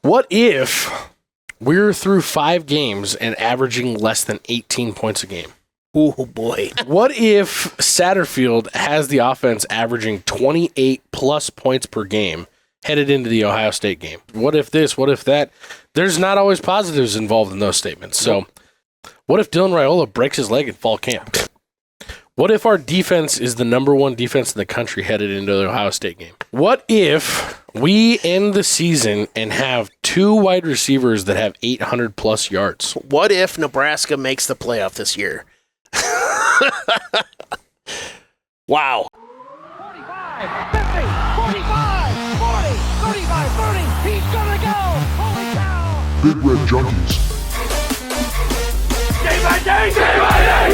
What if we're through 5 games and averaging less than 18 points a game? Oh, boy. What if Satterfield has the offense averaging 28-plus points per game headed into the Ohio State game? What if this? What if that? There's not always positives involved in those statements. So what if Dylan Raiola breaks his leg in fall camp? What if our defense is the number 1 defense in the country headed into the Ohio State game? What if we end the season and have 2 wide receivers that have 800-plus yards? What if Nebraska makes the playoff this year? Wow. 45, 50, 45, 40, 35, 30. He's going to go. Holy cow. Big Red Junkies. Day by day, he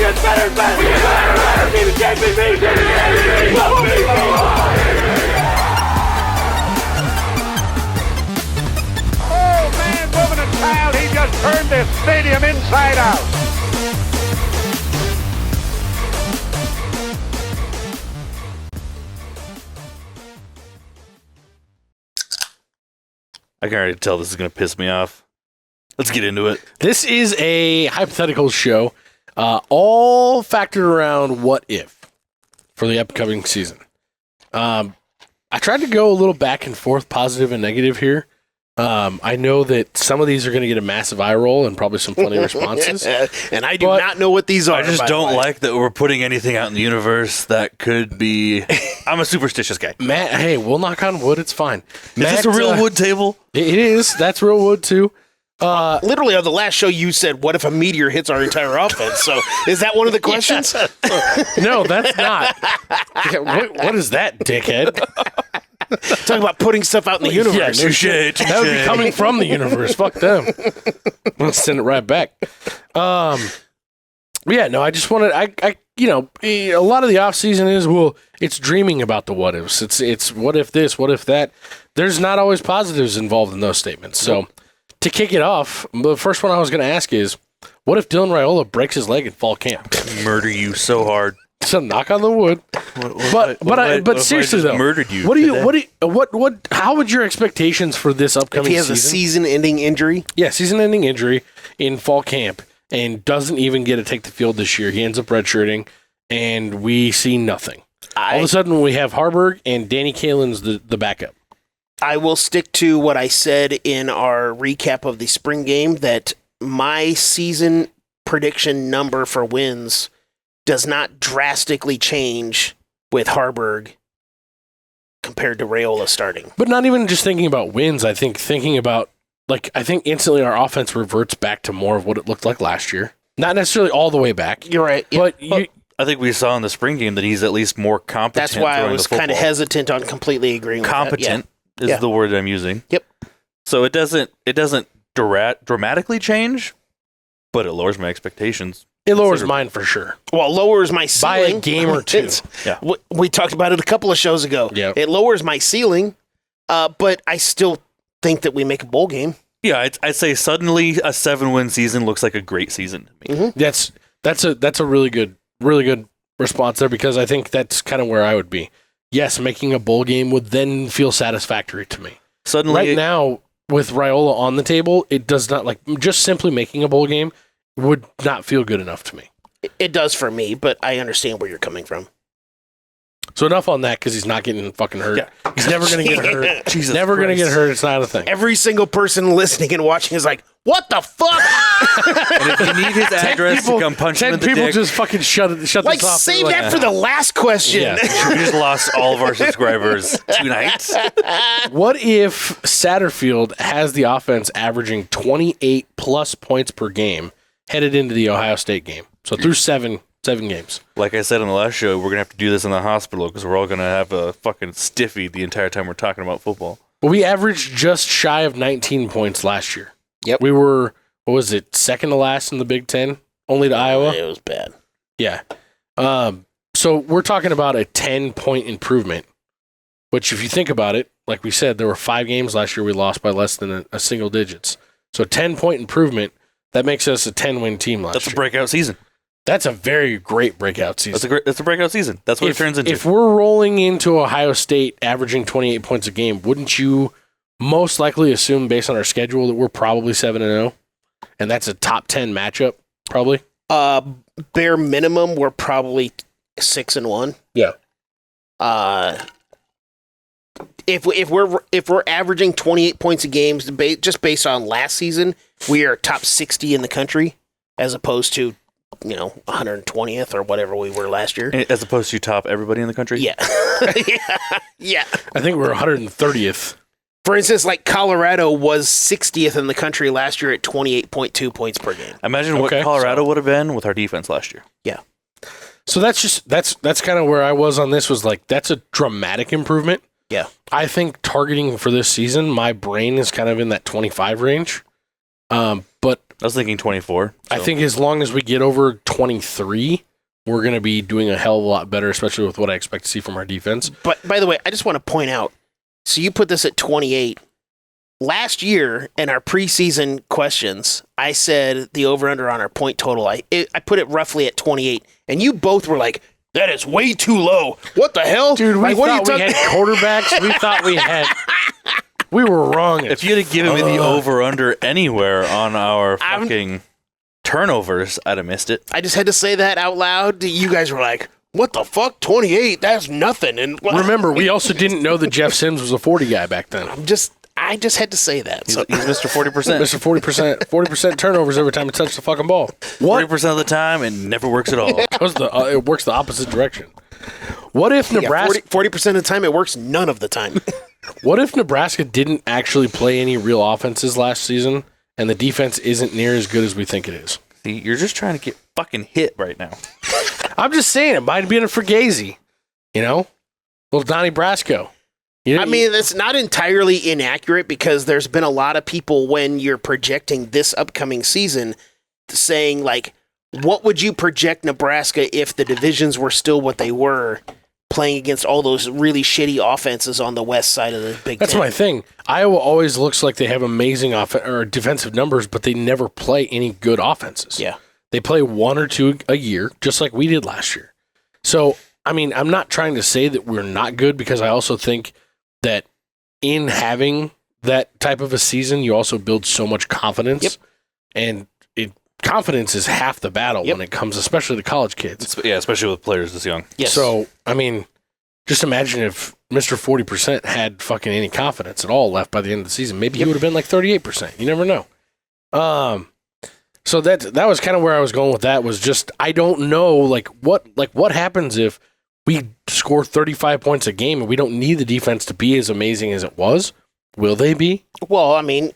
gets better and better. He gets better and better. Team is JPB. Oh, man, woman, and child, he just turned this stadium inside out. I can already tell this is going to piss me off. Let's get into it. This is a hypothetical show, all factored around what if for the upcoming season. I tried to go a little back and forth, positive and negative here. I know that some of these are going to get a massive eye roll and probably some funny responses. And I do not know what these are. I just don't like that we're putting anything out in the universe that could be... I'm a superstitious guy. Matt, hey, we'll knock on wood. It's fine. Is this a real wood table? It is. That's real wood, too. Literally, on the last show, you said, what if a meteor hits our entire offense? So is that one of the questions? No, that's not. What is that, dickhead? Talking about putting stuff out in the universe. Yeah, no shit. That would be coming from the universe. Fuck them. Let's send it right back. Yeah, no, I just wanted, a lot of the off season is, it's dreaming about the what ifs. It's what if this, what if that. There's not always positives involved in those statements. So to kick it off, the first one I was going to ask is, what if Dylan Raiola breaks his leg in fall camp? Murder you so hard. So knock on the wood. But seriously though, murdered you. How would your expectations for this upcoming season? If he has a season-ending injury? Yeah, season-ending injury in fall camp and doesn't even get to take the field this year. He ends up redshirting, and we see nothing. All of a sudden, we have Harburg and Danny Kalen's the backup. I will stick to what I said in our recap of the spring game, that my season prediction number for wins does not drastically change with Harburg compared to Raiola starting. But not even just thinking about wins. I think instantly our offense reverts back to more of what it looked like last year. Not necessarily all the way back. You're right. But I think we saw in the spring game that he's at least more competent. That's why I was kind of hesitant on completely agreeing with that. Competent is the word I'm using. Yep. So it doesn't dramatically change, but it lowers my expectations. It lowers mine for sure. Well, lowers my ceiling. By a game or two. Yeah. We talked about it a couple of shows ago. Yep. It lowers my ceiling, but I still think that we make a bowl game. Yeah, I'd say suddenly a 7-win season looks like a great season to me. Mm-hmm. That's a really good response there, because I think that's kind of where I would be. Yes, making a bowl game would then feel satisfactory to me. Suddenly, right now with Raiola on the table, it does not, just simply making a bowl game would not feel good enough to me. It does for me, but I understand where you're coming from. So enough on that, because he's not getting fucking hurt. Yeah. He's never going to get hurt. Jesus never going to Christ. get hurt. It's not a thing. Every single person listening and watching is like, what the fuck? And if you need his address to come punch him in the 10 people dick, just fucking shut this off. Save that for the last question. Yeah. we just lost all of our subscribers tonight. What if Satterfield has the offense averaging 28-plus points per game headed into the Ohio State game? So through seven games. Like I said on the last show, we're going to have to do this in the hospital because we're all going to have a fucking stiffy the entire time we're talking about football. Well, we averaged just shy of 19 points last year. Yep. We were, second to last in the Big Ten? Only to Iowa? It was bad. Yeah. So we're talking about a 10-point improvement, which if you think about it, like we said, there were 5 games last year we lost by less than a single digits. So 10-point improvement, that makes us a 10-win team last year. That's a breakout season. That's a very great breakout season. That's a breakout season. That's what it turns into. If we're rolling into Ohio State averaging 28 points a game, wouldn't you most likely assume based on our schedule that we're probably 7-0, and that's a top 10 matchup, probably. Bare minimum, we're probably 6-1. Yeah. If we're averaging 28 points a game, just based on last season, we are top 60 in the country, as opposed to 120th or whatever we were last year. As opposed to top everybody in the country? Yeah. yeah. I think we're 130th. For instance, like Colorado was 60th in the country last year at 28.2 points per game. Imagine what Colorado would have been with our defense last year. Yeah. So that's kind of where I was on this, was like, that's a dramatic improvement. Yeah. I think targeting for this season, my brain is kind of in that 25 range. But I was thinking 24. I think as long as we get over 23, we're going to be doing a hell of a lot better, especially with what I expect to see from our defense. But by the way, I just want to point out, so you put this at 28. Last year in our preseason questions, I said the over-under on our point total, I put it roughly at 28, and you both were like, that is way too low. What the hell? Dude, we like, what thought we had quarterbacks. We thought we had... We were wrong. If you had given me the over-under anywhere on our fucking turnovers, I'd have missed it. I just had to say that out loud. You guys were like, what the fuck? 28? That's nothing. And remember, we also didn't know that Jeff Sims was a 40 guy back then. I just had to say that. He's Mr. 40%. Mr. 40% turnovers every time he touched the fucking ball. What? 40% of the time, it never works at all. It works the opposite direction. What if Nebraska... 40% of the time, it works none of the time. What if Nebraska didn't actually play any real offenses last season, and the defense isn't near as good as we think it is? See, you're just trying to get fucking hit right now. I'm just saying, it might have been a Fugazi. Little Donnie Brasco. I mean, that's not entirely inaccurate, because there's been a lot of people when you're projecting this upcoming season saying, like, what would you project Nebraska if the divisions were still what they were, playing against all those really shitty offenses on the west side of the Big Ten? That's my thing. Iowa always looks like they have amazing defensive numbers, but they never play any good offenses. Yeah. They play one or two a year, just like we did last year. So, I mean, I'm not trying to say that we're not good, because I also think that in having that type of a season, you also build so much confidence. Yep. And confidence is half the battle when it comes, especially to college kids. Yeah, especially with players this young. Yes. So, I mean, just imagine if Mr. 40% had fucking any confidence at all left by the end of the season. Maybe he would have been like 38%. You never know. So that was kind of where I was going with that, was just, I don't know, what happens if we score 35 points a game and we don't need the defense to be as amazing as it was? Will they be? Well, I mean,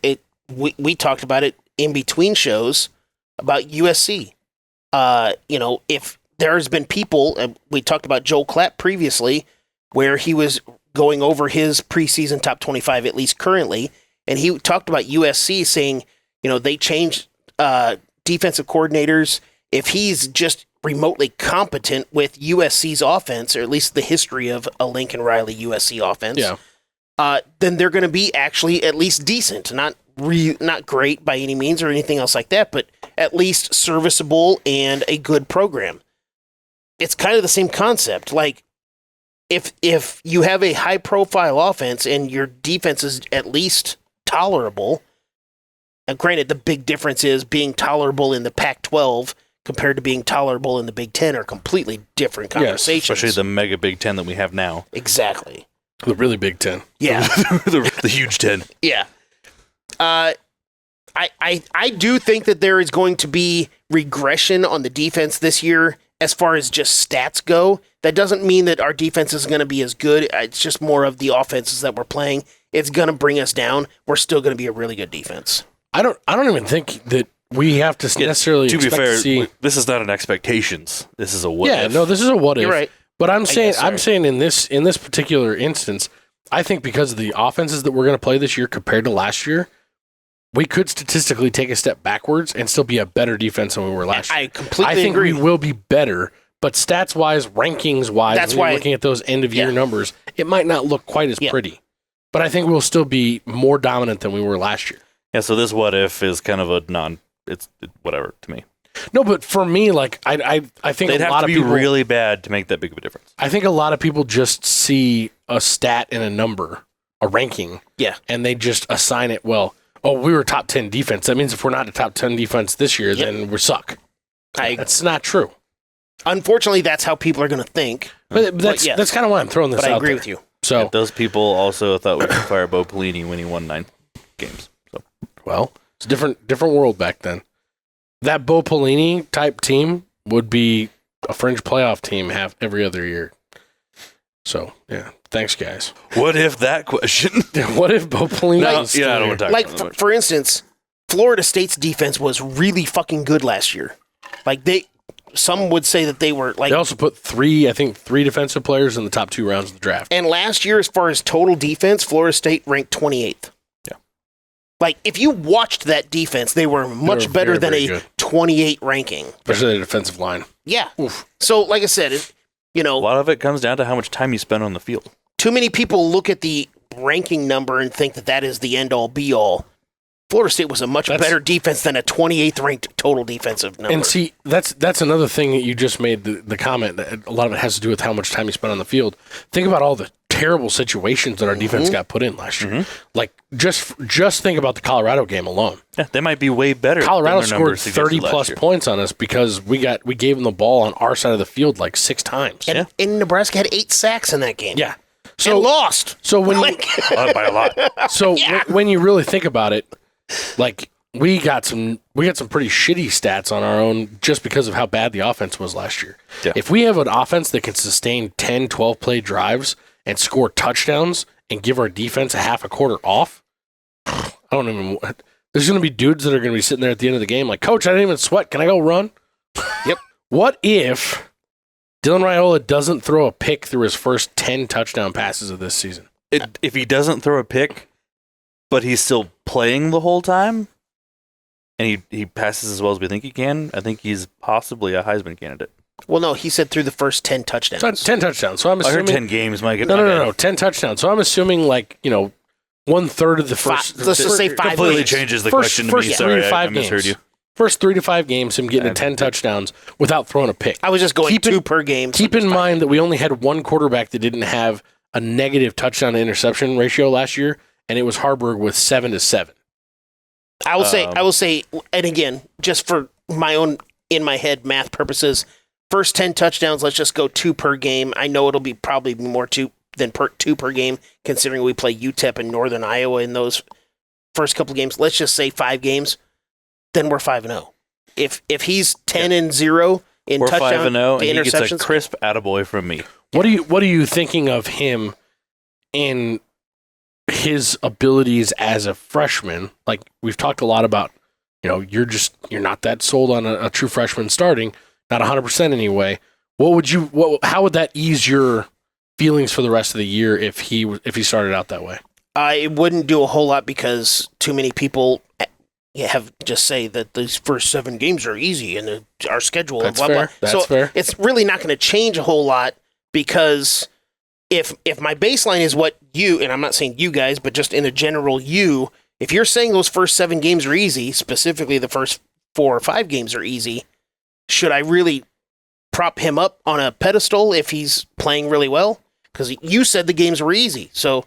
we talked about it in between shows about USC. If there's been people, we talked about Joel Klatt previously, where he was going over his preseason top 25, at least currently, and he talked about USC saying, they changed defensive coordinators. If he's just remotely competent with USC's offense, or at least the history of a Lincoln Riley USC offense, then they're going to be actually at least decent. Not great by any means or anything else like that, but at least serviceable and a good program. It's kind of the same concept. Like, if you have a high-profile offense and your defense is at least tolerable, and granted, the big difference is being tolerable in the Pac-12 compared to being tolerable in the Big Ten are completely different conversations. Especially the mega Big Ten that we have now. Exactly. The really Big Ten. Yeah. the huge 10. Yeah. I do think that there is going to be regression on the defense this year as far as just stats go. That doesn't mean that our defense is going to be as good. It's just more of the offenses that we're playing. It's going to bring us down. We're still going to be a really good defense. I don't even think that we have to necessarily to be expect fair, to see... this is not an expectations. This is a what if. No, this is a what if. You're right. But I'm saying in this particular instance, I think because of the offenses that we're going to play this year compared to last year, we could statistically take a step backwards and still be a better defense than we were last year. I completely I think agree. we will be better, but stats-wise, rankings-wise, That's when you're why- looking at those end-of-year numbers, it might not look quite as pretty. But I think we'll still be more dominant than we were last year. Yeah, so this what if is kind of a it's whatever to me. No, but for me, like, I think They'd a have lot to of be people... really bad to make that big of a difference. I think a lot of people just see a stat and a number a ranking. Yeah. And they just assign it, well, we were top 10 defense. That means if we're not a top 10 defense this year, then we suck. That's not true. Unfortunately, that's how people are going to think. But that's kind of why I'm throwing this out. But I agree there. with you. So those people also thought we could fire Bo Pelini when he won 9 games. So, well, it's a different world back then. That Bo Pelini type team would be a fringe playoff team every other year. So, yeah. Thanks, guys. what if that question? What if Bo Pelini was still I don't here? want to talk Like, about it. for instance, Florida State's defense was really fucking good last year. Like, some would say that they were like. They also put three defensive players in the top 2 rounds of the draft. And last year, as far as total defense, Florida State ranked 28th. Yeah. Like, if you watched that defense, they were much better than very a good. 28 ranking. Especially the defensive line. Yeah. Oof. So, like I said, A lot of it comes down to how much time you spend on the field. too many people look at the ranking number and think that is the end-all, be-all. Florida State was a much better defense than a 28th ranked total defensive number. And see, that's another thing that you just made the comment that a lot of it has to do with how much time you spend on the field. Think about all the terrible situations that our defense got put in last year. Like just think about the Colorado game alone. Yeah, they might be way better. Colorado than their scored numbers suggested 30 plus last year. points on us because we gave them the ball on our side of the field like 6 times. and Nebraska had 8 sacks in that game. Yeah. So lost. So when By a lot. So when you really think about it, like we got some pretty shitty stats on our own just because of how bad the offense was last year. Yeah. If we have an offense that can sustain 10, 12 play drives and score touchdowns and give our defense a half a quarter off, I don't even. There's going to be dudes that are going to be sitting there at the end of the game like, Coach, I didn't even sweat. Can I go run? Yep. What if Dylan Raiola doesn't throw a pick through his first 10 touchdown passes of this season? If he doesn't throw a pick, but he's still playing the whole time, and he passes as well as we think he can, I think he's possibly a Heisman candidate. Well, no, he said through the first 10 touchdowns. So 10 touchdowns. So I'm I assuming heard 10 games, Mike. No, 10 touchdowns. So I'm assuming 1/3 of the first. Let's just say 5 completely games. changes the First- question to first me. 3 Sorry, to 5 I misheard games. you. First 3 to 5 games, him getting to 10 touchdowns without throwing a pick. I was just going 2 per game. so Keep in just 5. mind that we only had one quarterback that didn't have a negative touchdown to interception ratio last year, and it was Harburg with 7-7. I will say, and again, just for my own, in my head, math purposes, first 10 touchdowns, let's just go 2 per game. I know it'll be probably more 2 per game, considering we play UTEP and Northern Iowa in those first couple games. Let's just say 5 games, then we're 5-0. If he's 10-0 in We're touchdown 5-0, to and he gets a interceptions, crisp attaboy from me. What are you thinking of him in his abilities as a freshman? Like we've talked a lot about, you're not that sold on a true freshman starting, not 100% anyway. How would that ease your feelings for the rest of the year if he started out that way? I wouldn't do a whole lot because too many people have just say that these first 7 games are easy and our schedule That's and blah, fair. blah. That's so fair. It's really not going to change a whole lot because if my baseline is what you, and I'm not saying you guys, but just in a general if you're saying those first 7 games are easy, specifically the first 4 or 5 games are easy, should I really prop him up on a pedestal if he's playing really well? Because you said the games were easy. So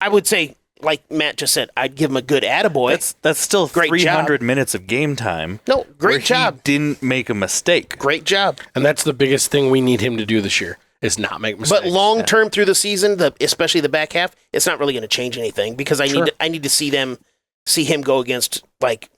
I would say, like Matt just said, I'd give him a good attaboy. That's still Great 300 minutes of game time. No, where great job. He didn't make a mistake. Great job. And that's the biggest thing we need him to do this year is not make mistakes. But long term through the season, especially the back half, it's not really going to change anything because I need to see him go against like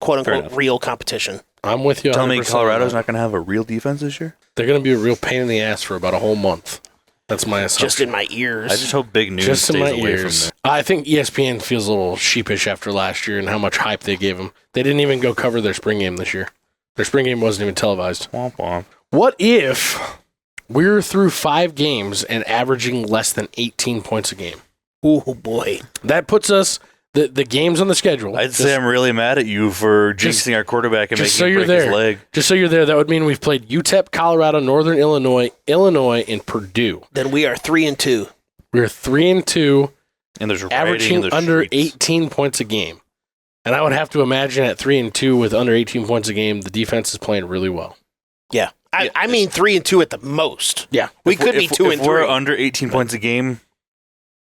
quote unquote real competition. I'm with you. Tell me 100% Colorado's on that. not going to have a real defense this year? They're going to be a real pain in the ass for about a whole month. That's my assumption. Just in my ears. I just hope Big News Just in stays my away ears. from I think ESPN feels a little sheepish after last year and how much hype they gave them. They didn't even go cover their spring game this year. Their spring game wasn't even televised. that. Womp womp. What if we're through 5 games and averaging less than 18 points a game? Oh boy. That puts us the games on the schedule. I'd say I'm really mad at you for jinxing our quarterback and just making him so you're break his there. leg. Just so you're there, that would mean we've played UTEP, Colorado, Northern Illinois, and Purdue. Then we are 3-2. We're 3-2, And there's rioting in averaging the under streets. 18 points a game. And I would have to imagine at 3-2 with under 18 points a game, the defense is playing really well. Yeah. I mean 3-2 at the most. Yeah. We could be 2-3. If we're under 18 points a game,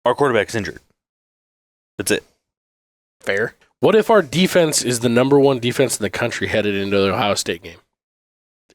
our quarterback's injured. That's it. Fair. What if our defense is the number one defense in the country headed into the Ohio State game?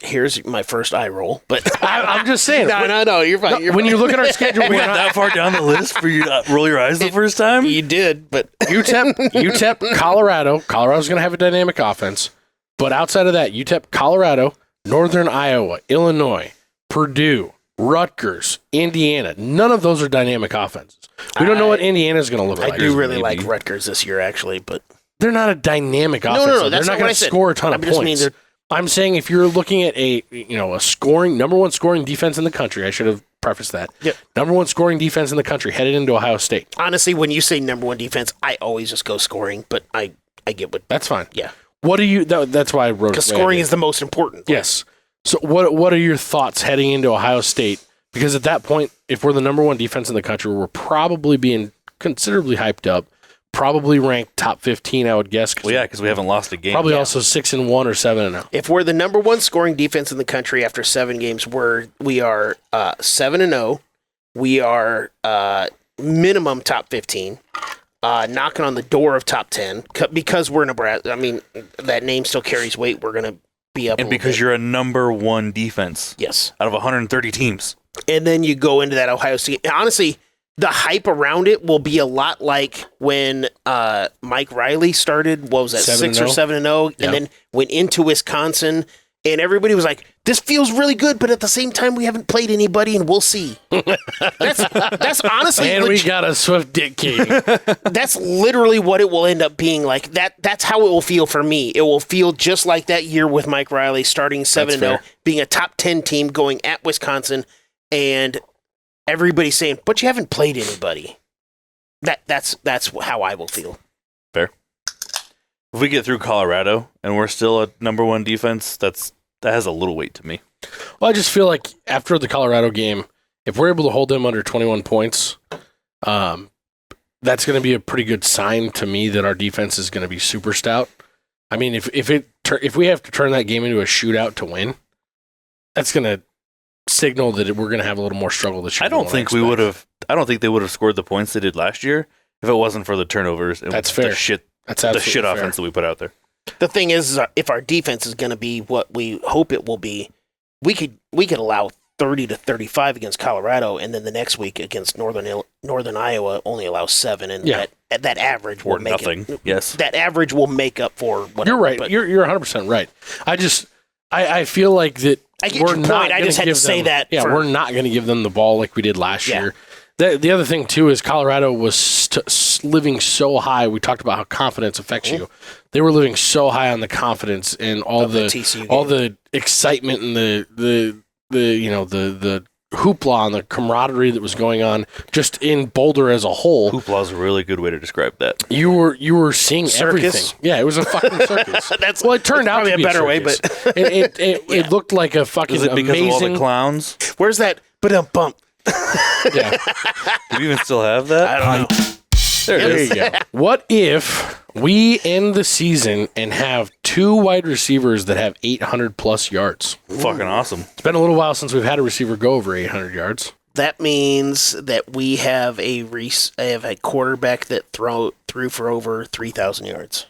Here's my first eye roll, but I'm just saying. no, you're fine. You're When fine. you look at our schedule, We got that far down the list for you to roll your eyes the first time? You did, but UTEP, Colorado. Colorado's going to have a dynamic offense. But outside of that, UTEP, Colorado, Northern Iowa, Illinois, Purdue, Rutgers, Indiana. None of those are dynamic offenses. We don't know what Indiana's going to look like. I do really maybe. like Rutgers this year, actually. But They're not a dynamic offense. no, They're that's not not going what I to said. score a ton I of just mean points. they're- I'm saying if you're looking at a number one scoring defense in the country, I should have prefaced that. Yep. Number one scoring defense in the country headed into Ohio State. honestly, when you say number one defense, I always just go scoring. But I get what. That's fine. Yeah, What do you? That's why I wrote it. because scoring is the most important. Yes. So what are your thoughts heading into Ohio State? Because at that point, if we're the number one defense in the country, we're probably being considerably hyped up. Probably ranked top 15, I would guess. Well, yeah, because we haven't lost a game. Probably also 6-1 or 7-0. If we're the number one scoring defense in the country after 7 games, we are 7-0. We are minimum top 15, knocking on the door of top 10 because we're Nebraska. I mean, that name still carries weight. We're going to be up. And a little because bit. you're a number one defense yes, out of 130 teams. and then you go into that Ohio State. Honestly, the hype around it will be a lot like when Mike Riley started. What was that, 6 or 7-0, Yeah. and then went into Wisconsin, and everybody was like, "This feels really good," but at the same time, we haven't played anybody, and we'll see. That's honestly, And we got a Swift Dick King. that's literally what it will end up being like. That's how it will feel for me. It will feel just like that year with Mike Riley starting 7-0, fair. being a top 10 team, going at Wisconsin, and everybody saying, "But you haven't played anybody." That's how I will feel. Fair. If we get through Colorado and we're still a number one defense, that has a little weight to me. Well, I just feel like after the Colorado game, if we're able to hold them under 21 points, that's going to be a pretty good sign to me that our defense is going to be super stout. I mean, if we have to turn that game into a shootout to win, that's going to signal that we're going to have a little more struggle this year. I don't think they would have scored the points they did last year if it wasn't for the turnovers and That's fair. the shit That's the absolutely shit fair. offense that we put out there. The thing is, if our defense is going to be what we hope it will be, we could allow 30 to 35 against Colorado, and then the next week against Northern Iowa only allow 7, and Yeah. that average will Or make nothing. it. Yes. That average will make up for whatever. You're right. but You're 100% right. I feel like that I get we're your point. not I gonna just had to give say them- that Yeah, for- we're not going to give them the ball like we did last Yeah. year. The other thing too is Colorado was living so high. We talked about how confidence affects you. They were living so high on the confidence and all Of the the TCU all game. the excitement and the hoopla and the camaraderie that was going on just in Boulder as a whole. Hoopla is a really good way to describe that. You were seeing Circus? everything. Yeah, it was a fucking circus. That's Well, it turned out probably to a be better way, circus. but it looked like a fucking Is it because amazing. of all the clowns? where's that? Bump. Yeah. Do we even still have that? I don't know. There it There is. you go. What if we end the season and have 2 wide receivers that have 800 plus yards? Fucking awesome. It's been a little while since we've had a receiver go over 800 yards. That means that we have a quarterback that threw for over 3,000 yards.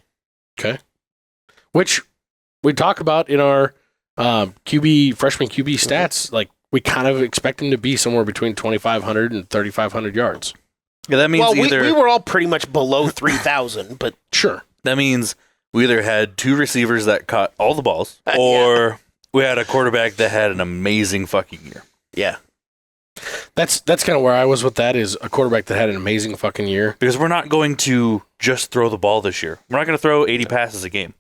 Okay. Which we talk about in our freshman QB stats. Like, we kind of expect him to be somewhere between 2,500 and 3,500 yards. Yeah, that means Well, either we were all pretty much below 3,000, but Sure. that means we either had 2 receivers that caught all the balls, or we had a quarterback that had an amazing fucking year. yeah. That's kind of where I was with that, is a quarterback that had an amazing fucking year. Because we're not going to just throw the ball this year. We're not going to throw 80 passes a game.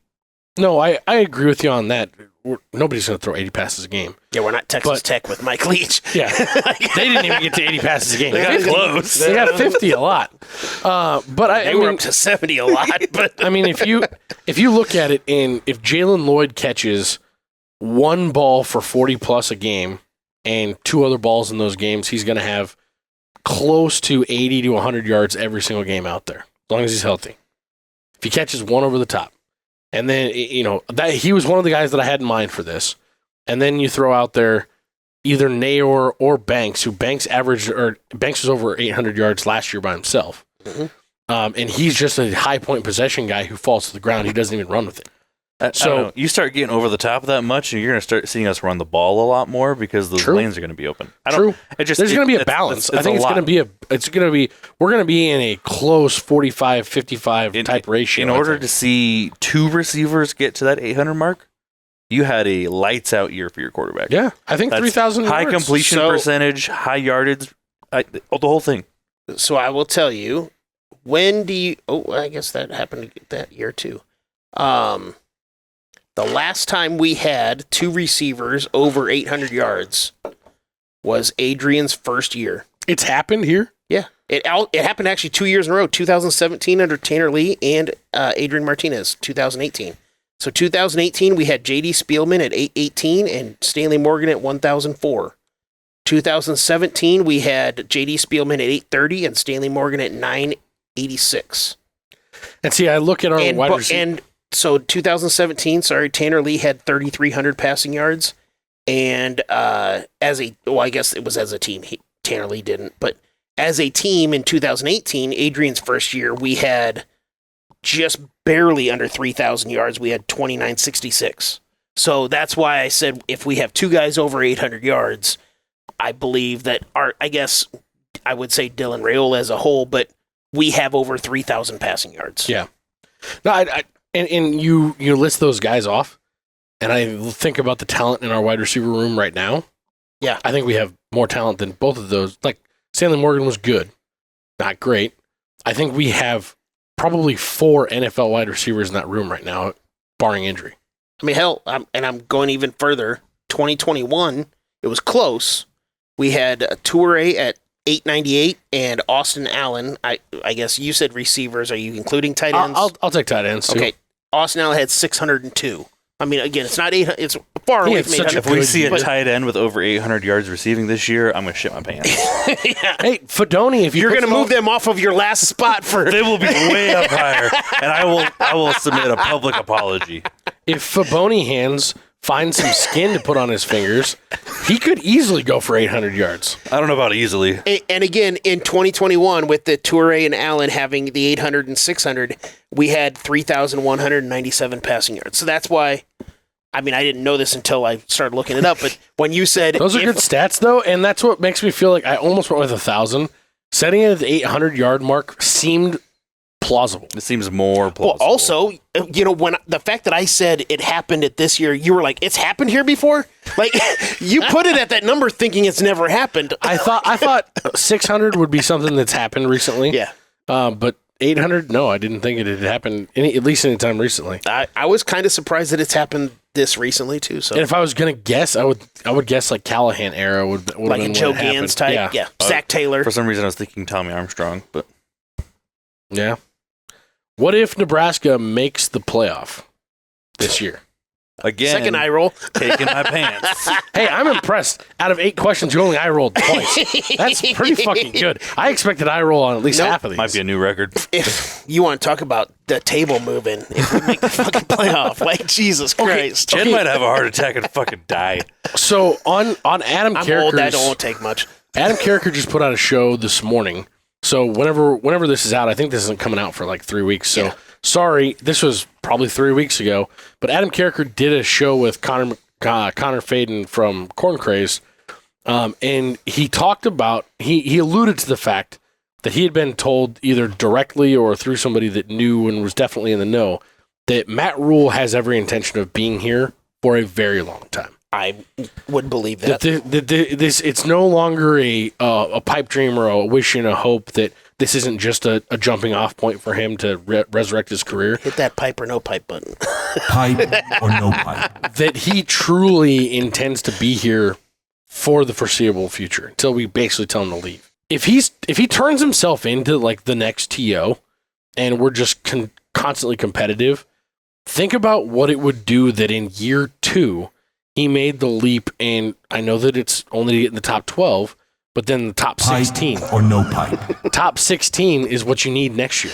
No, I agree with you on that. Nobody's going to throw 80 passes a game. Yeah, we're not Texas But- Tech with Mike Leach. Yeah. They didn't even get to 80 passes a game. They got 50. close. They got 50 a lot. But I They were mean, up to 70 a lot, but I mean, if you look at it, and if Jalen Lloyd catches 1 ball for 40 plus a game and 2 other balls in those games, he's going to have close to 80 to 100 yards every single game out there, as long as he's healthy. If he catches 1 over the top. And then, that he was one of the guys that I had in mind for this. And then you throw out there either Nayor or Banks, who Banks was over 800 yards last year by himself. Mhm. And he's just a high point possession guy who falls to the ground. He doesn't even run with it. I don't know. You start getting over the top of that much, and you're going to start seeing us run the ball a lot more because those lanes are going to be open. There's going to be a balance. I think we're going to be in a close 45-55 type ratio. In order to see two receivers get to that 800 mark, you had a lights out year for your quarterback. Yeah, I think 3,000 yards. High completion percentage, high yardage, the whole thing. So I will tell you, when do you? Oh, I guess that happened that year too. The last time we had two receivers over 800 yards was Adrian's first year. It's happened here? Yeah. It happened actually 2 years in a row, 2017 under Tanner Lee and Adrian Martinez, 2018. So 2018, we had J.D. Spielman at 818 and Stanley Morgan at 1,004. 2017, we had J.D. Spielman at 830 and Stanley Morgan at 986. And see, I look at our wide receiver. So 2017, Tanner Lee had 3,300 passing yards, and I guess it was as a team. Tanner Lee didn't, but as a team in 2018, Adrian's first year, we had just barely under 3,000 yards. We had 2,966. So that's why I said if we have two guys over 800 yards, I believe that I guess I would say Dylan Raiola as a whole, but we have over 3,000 passing yards. Yeah. No, And you list those guys off, and I think about the talent in our wide receiver room right now. Yeah. I think we have more talent than both of those. Like, Stanley Morgan was good, not great. I think we have probably 4 NFL wide receivers in that room right now, barring injury. I mean, hell, I'm going even further. 2021, it was close. We had Toure at 898 and Austin Allen. I guess you said receivers. Are you including tight ends? I'll take tight ends too. Okay. Austin Allen had 602. I mean, again, it's not 800. It's far away from 800. If we see a tight end with over 800 yards receiving this year, I'm going to shit my pants. Yeah. Hey, Fedoni, if you're going to move them off of your last spot they will be way up higher, and I will submit a public apology. If Faboni hands find some skin to put on his fingers, he could easily go for 800 yards. I don't know about easily. And again, in 2021, with the Toure and Allen having the 800 and 600, we had 3,197 passing yards. So that's why, I mean, I didn't know this until I started looking it up, but when you said... Those are good stats, though, and that's what makes me feel like I almost went with 1,000. Setting it at the 800-yard mark seemed plausible. It seems more plausible. Well, also, when the fact that I said it happened at this year, you were like, it's happened here before? Like, you put it at that number thinking it's never happened. I thought 600 would be something that's happened recently. Yeah. But 800, no, I didn't think it had happened at least any time recently. I was kind of surprised that it's happened this recently too. So, and if I was gonna guess, I would guess like Callahan era would like have been a Joe Gans type. Yeah. Zach Taylor. For some reason, I was thinking Tommy Armstrong, but yeah. What if Nebraska makes the playoff this year? Again, second eye roll. Taking my pants. Hey, I'm impressed. Out of 8 questions, you only eye rolled twice. That's pretty fucking good. I expected eye roll on at least half of these. Might be a new record. If you want to talk about the table moving, if we make the fucking playoff, like Jesus Christ. Chad might have a heart attack and fucking die. So on Adam Carriker's... I'm old, that won't take much. Adam Carriker just put out a show this morning. So whenever this is out, I think this isn't coming out for like 3 weeks. So sorry, this was probably 3 weeks ago. But Adam Carriker did a show with Connor Faden from Corn Craze, and he talked about he alluded to the fact that he had been told either directly or through somebody that knew and was definitely in the know that Matt Rhule has every intention of being here for a very long time. I would believe that. This it's no longer a pipe dream or a wish and a hope that this isn't just a jumping off point for him to resurrect his career. Hit that pipe or no pipe button. Pipe or no pipe. That he truly intends to be here for the foreseeable future until we basically tell him to leave. If he turns himself into like the next TO and we're just constantly competitive, think about what it would do that in year 2 he made the leap, and I know that it's only to get in the top 12, but then the top 16. Pipe or no pipe. Top 16 is what you need next year.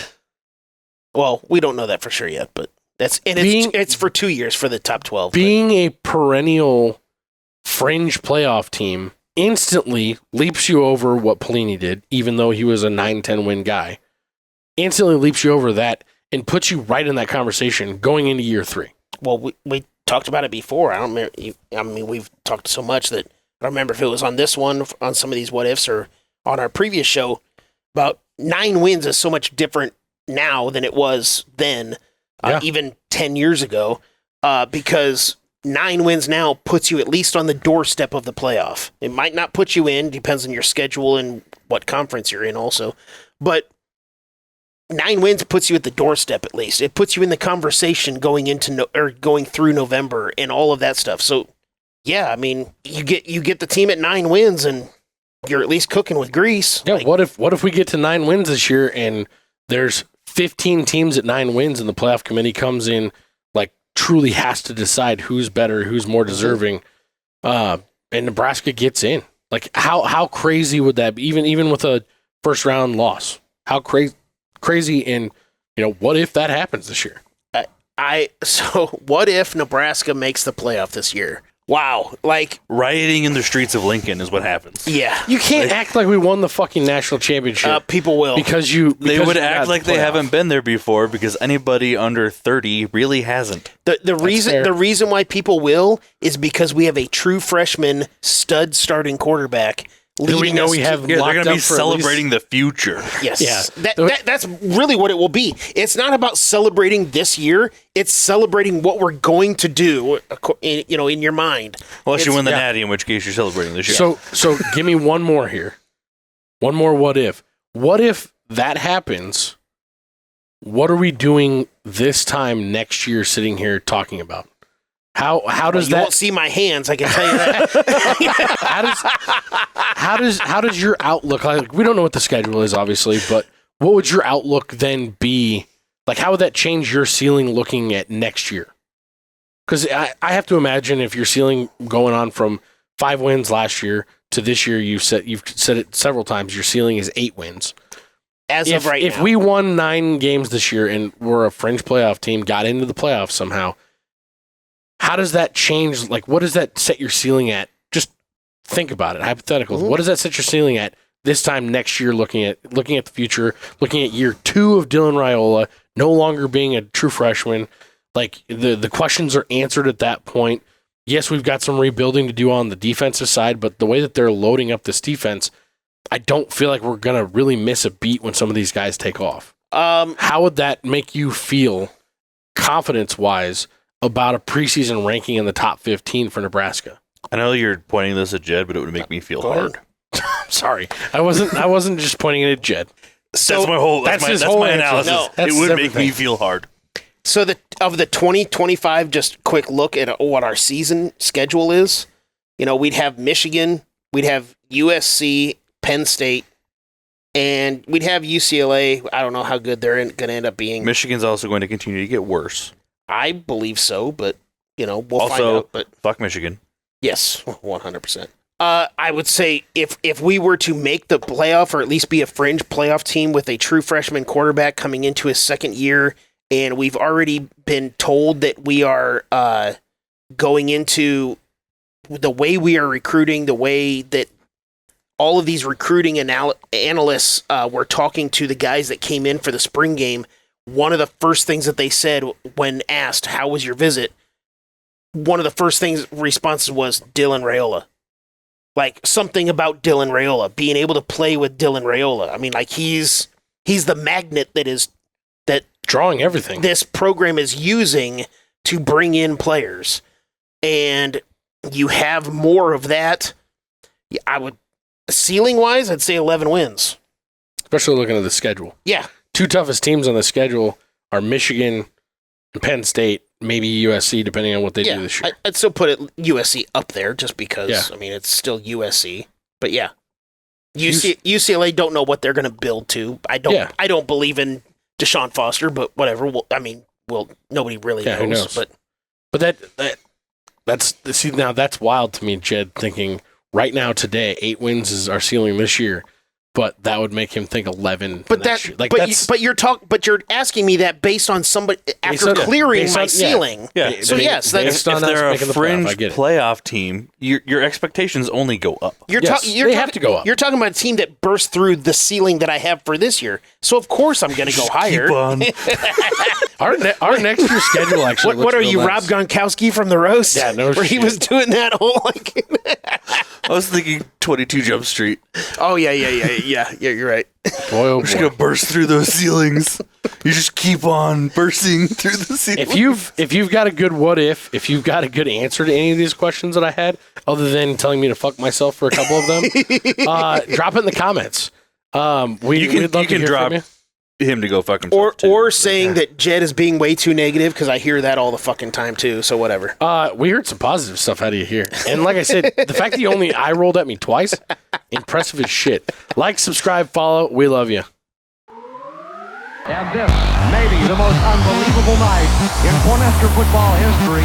Well, we don't know that for sure yet, but it's for 2 years for the top 12. Being a perennial fringe playoff team instantly leaps you over what Pelini did, even though he was a 9-10 win guy. instantly leaps you over that and puts you right in that conversation going into year 3. Well, we talked about it before. I don't remember. I mean, we've talked so much that I don't remember if it was on this one, on some of these what ifs, or on our previous show. About 9 wins is so much different now than it was then, even 10 years ago, because 9 wins now puts you at least on the doorstep of the playoff. It might not put you in, depends on your schedule and what conference you're in also, but 9 wins puts you at the doorstep at least. It puts you in the conversation going into going through November and all of that stuff. So, yeah, I mean, you get the team at 9 wins and you're at least cooking with grease. Yeah. What if we get to 9 wins this year and there's 15 teams at 9 wins and the playoff committee comes in like truly has to decide who's better, who's more deserving, and Nebraska gets in? Like how crazy would that be? Even with a first round loss, how crazy, and what if that happens this year? So what if Nebraska makes the playoff this year? Wow, like Rioting in the streets of Lincoln is what happens. Yeah, You can't act like we won the fucking national championship people will. because They would you act got like the they playoff. haven't been there before because anybody under 30 really hasn't. fair. The reason why people will is because we have a true freshman stud starting quarterback. Do we know we have Yeah, they're locked going to up be for at celebrating the future. Yes. Yeah. That's really what it will be. It's not about celebrating this year. It's celebrating what we're going to do, in your mind. Unless you win the yeah. Natty, in which case you're celebrating this year. So give me one more here. One more what if. What if that happens? What are we doing this time next year sitting here talking about? How does You that won't see my hands, I can tell you that. how does your outlook, like, we don't know what the schedule is obviously, but what would your outlook then be? Like, how would that change your ceiling looking at next year? Because I have to imagine if your ceiling going on from 5 wins last year to this year, you've said it several times, your ceiling is 8 wins. Of right if now. we won 9 games this year and we're a fringe playoff team, got into the playoffs somehow, how does that change? Like, what does that set your ceiling at? Just think about it, hypothetical. Mm-hmm. What does that set your ceiling at this time next year, looking at the future, looking at year 2 of Dylan Raiola, no longer being a true freshman? Like, the questions are answered at that point. Yes, we've got some rebuilding to do on the defensive side, but the way that they're loading up this defense, I don't feel like we're going to really miss a beat when some of these guys take off. How would that make you feel confidence-wise about a preseason ranking in the top 15 for Nebraska? I know you're pointing this at Jed, but it would make me feel hard. Sorry. I wasn't just pointing it at Jed. So That's my whole. that's That's his my whole analysis. answer. No, that's it would everything. make me feel hard. So of the 2025, just quick look at what our season schedule is. We'd have Michigan, we'd have USC, Penn State, and we'd have UCLA. I don't know how good they're going to end up being. Michigan's also going to continue to get worse. I believe so, but we'll find Also, out. But fuck Michigan. yes, 100%. I would say if we were to make the playoff, or at least be a fringe playoff team with a true freshman quarterback coming into his second year, and we've already been told that we are going into the way we are recruiting, the way that all of these recruiting analysts were talking to the guys that came in for the spring game. One of the first things that they said when asked, "How was your visit?" one of the first responses was Dylan Raiola. Like, something about Dylan Raiola, being able to play with Dylan Raiola. I mean, like, he's the magnet that Drawing everything. this program is using to bring in players. And you have more of that. Ceiling-wise, I'd say 11 wins. Especially looking at the schedule. Yeah. 2 toughest teams on the schedule are Michigan and Penn State, maybe USC, depending on what they do this year. I'd still put USC up there just because, Yeah. I mean, it's still USC. But yeah. UCLA don't know what they're going to build to. I don't believe in Deshaun Foster, but whatever. Nobody really Yeah, who knows. knows? But that's wild to me, Jed, thinking right now today, 8 wins is our ceiling this year. but that would make him think 11. But next that, year. Like but you're asking me that based on somebody after clearing my ceiling. Yeah. So yes, that's based on if us they're a making the fringe playoff, I get it. playoff team, your expectations only go up. They have to go up. You're talking about a team that burst through the ceiling that I have for this year. So of course I'm going to go higher. Keep on. Our next year's schedule actually. What are looks you, real Rob nice. Gronkowski from the roast? Yeah, no where he shit. was doing that whole like. I was thinking 22 Jump Street. Oh yeah. You're right. Boy, oh We're just boy. gonna burst through those ceilings. You just keep on bursting through the ceiling. If you've got a good what if you've got a good answer to any of these questions that I had, other than telling me to fuck myself for a couple of them, drop it in the comments. We'd love to hear drop from you. him to go fuck himself. Or saying that Jed is being way too negative because I hear that all the fucking time too. So whatever. We heard some positive stuff out of you here. And like I said, the fact that you only eye rolled at me twice, impressive as shit. Like, subscribe, follow. We love you. And this may be the most unbelievable night in Cornhusker football history.